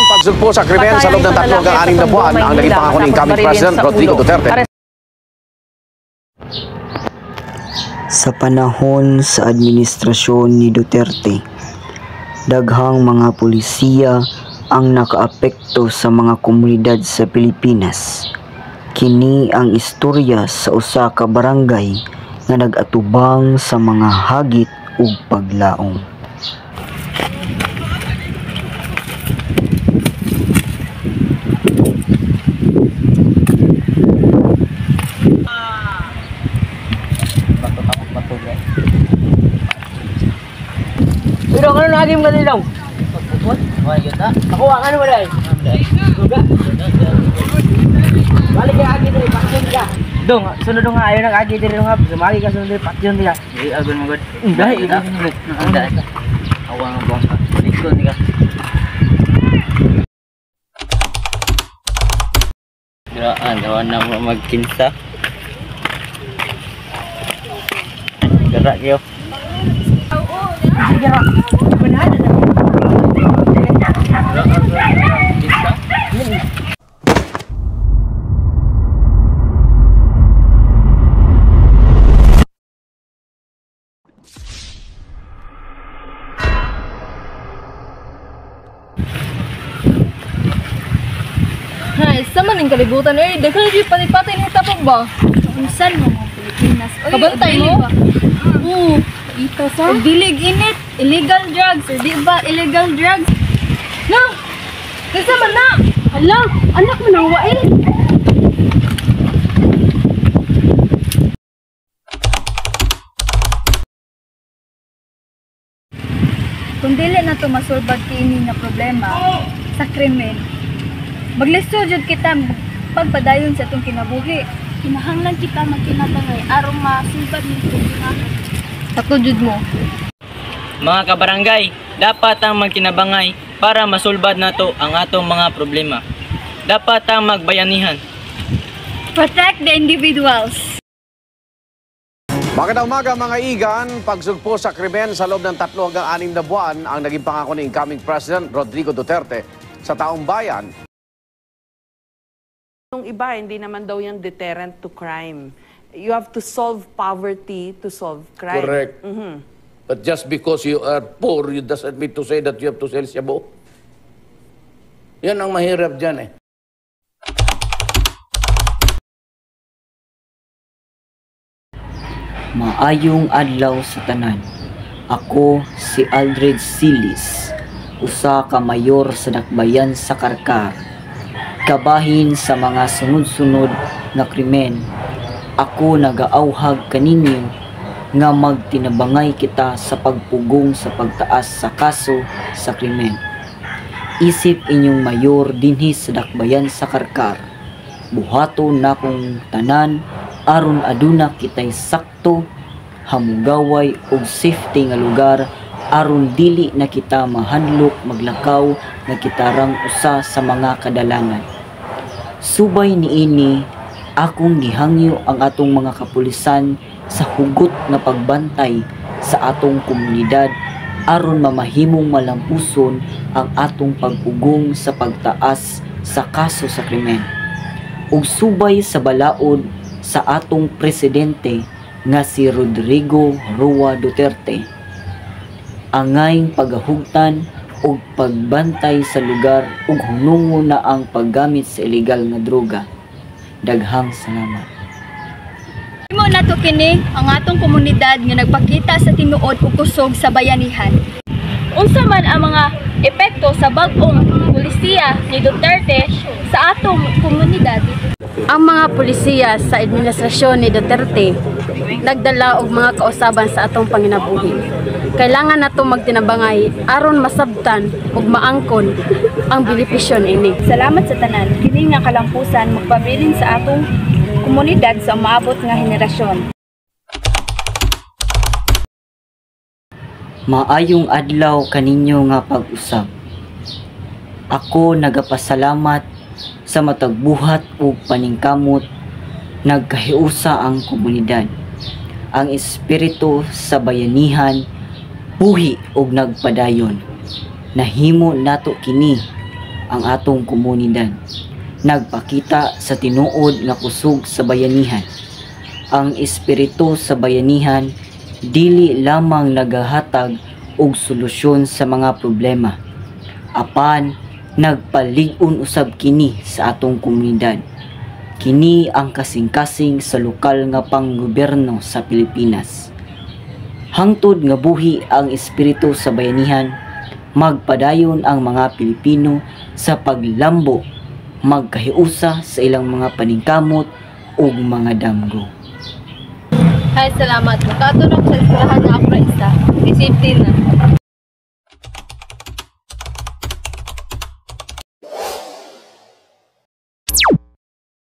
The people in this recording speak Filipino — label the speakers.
Speaker 1: Pagsugpo sa krimen sa loob ng 3 na buwan ang naging pangako ni incoming President Rodrigo Duterte.
Speaker 2: Sa panahon sa administrasyon ni Duterte, daghang mga pulisiya ang nakaapekto sa mga komunidad sa Pilipinas. Kini ang istorya sa usa ka barangay nga nag-atubang sa mga hagit ug paglaom.
Speaker 3: Pero ano naging manilaw? Nakuha ka naman ay. Balik ka agi diri, pakyon ka. Dong, sunod nga ayaw nag-agi diri nga. Sumagi ka sunod diri, pakyon nila. Agon magod. Dahil ini. Anda. Awang buang ka. Dito ni ka. Graan, daw na mo magkinsa. Gerak yo. Sige ra. Benar ada.
Speaker 4: Hay, sama ning kalibutan eh. Daghan di pati-pati ni tapos ba?
Speaker 5: Unsan mo mga Pilipinas?
Speaker 4: Kabantay mo?
Speaker 5: Ito sa?
Speaker 4: Dilig init, illegal drugs, di ba illegal drugs? Na! Kasi man na!
Speaker 5: Hala, anak mo nang wail.
Speaker 4: Kung dili na to masulbad kini na problema sa krimen, maglisto jud kita pagpadayon sa itong kinabuhi.
Speaker 5: Kinahanglan kita magkinabangay aron masulbad nito kinahanglan.
Speaker 4: Takujud mo.
Speaker 3: Mga kabarangay, dapat ang magkinabangay para masulbad nato ang atong mga problema. Dapat ang magbayanihan.
Speaker 4: Protect the individuals.
Speaker 1: Magandang umaga mga igan, pagsugpo sa krimen sa loob ng 3 hanggang 6 na buwan ang naging pangako ni incoming President Rodrigo Duterte sa taong bayan.
Speaker 6: Yung iba, hindi naman daw yung deterrent to crime. You have to solve poverty to solve crime.
Speaker 7: Correct. But just because you are poor, you doesn't mean to say that you have to sell shabu. Yan ang mahirap dyan eh.
Speaker 2: Maayong adlaw sa tanan. Ako si Aldred Silis, usa ka mayor sa Dakbayan sa Karkar. Kabahin sa mga sunod-sunod nga krimen, ako nagaauhag kaninyo nga magtinabangay kita sa pagpugong sa pagtaas sa kaso sa krimen. Isip inyong mayor dinhi sa Dakbayan sa Karkar, buhaton na kong tanan aron aduna kitay sakto, hamugaway ug safety nga lugar aron dili na kita mahanlok maglakaw nga kitarang usa sa mga kadalangan. Subay niini, akong gihangyo ang atong mga kapulisan sa hugot na pagbantay sa atong komunidad aron mamahimong malampuson ang atong pagpugong sa pagtaas sa kaso sa krimen. Ug subay sa balaod sa atong presidente nga si Rodrigo Roa Duterte, angay pagahugtan ug pagbantay sa lugar ug hunungo na ang paggamit sa illegal nga droga. Daghang salamat.
Speaker 4: Imo na to kini ang atong komunidad nga nagpakita sa tinuod ug kusog sa bayanihan. Unsa man ang mga epekto sa bag-ong pulisiya ni Duterte sa atong komunidad? Ang mga pulisiya sa administrasyon ni Duterte nagdala og mga kausaban sa atong panginabuhi. Kailangan nato magtinabangay aron masabtan ug maangkon ang benepisyo ini. Salamat sa tanan kini nga kalampusan magpabilin sa atong komunidad sa maabot nga henerasyon.
Speaker 2: Maayong adlaw kaninyo nga pag-usab. Ako nagapasalamat sa matag buhat ug paningkamot nagkahiusa ang komunidad. ang espiritu sa bayanihan buhi og nagpadayon. Nahimo nato kini ang atong komunidad. Nagpakita sa tinuod nga kusog sa bayanihan. Ang espiritu sa bayanihan dili lamang nagahatag og solusyon sa mga problema, apan nagpalig-on usab kini sa atong komunidad. Kini ang kasing-kasing sa lokal nga panggobyerno sa Pilipinas. Hangtod nga buhi ang espiritu sa bayanihan, magpadayon ang mga Pilipino sa paglambo, magkahiusa sa ilang mga paningkamot ug mga damgo.
Speaker 4: Hay, salamat. Makatunok sa eskwelahan na ako na isa. Isipin na.